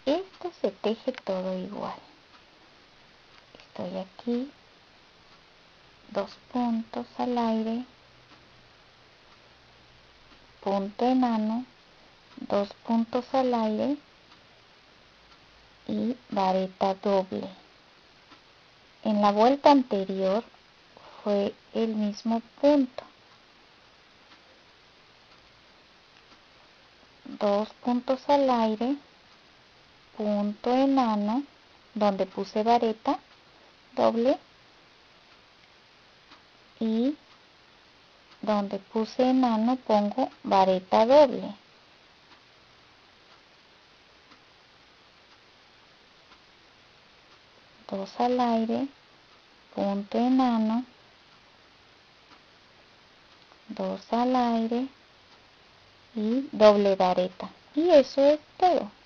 esto se teje todo igual. Estoy aquí, 2 puntos al aire, punto enano, 2 puntos al aire y vareta doble. En la vuelta anterior fue el mismo punto, 2 puntos al aire, punto enano, donde puse vareta doble, y donde puse enano pongo vareta doble. Dos al aire, punto enano, 2 al aire y doble vareta. Y eso es todo.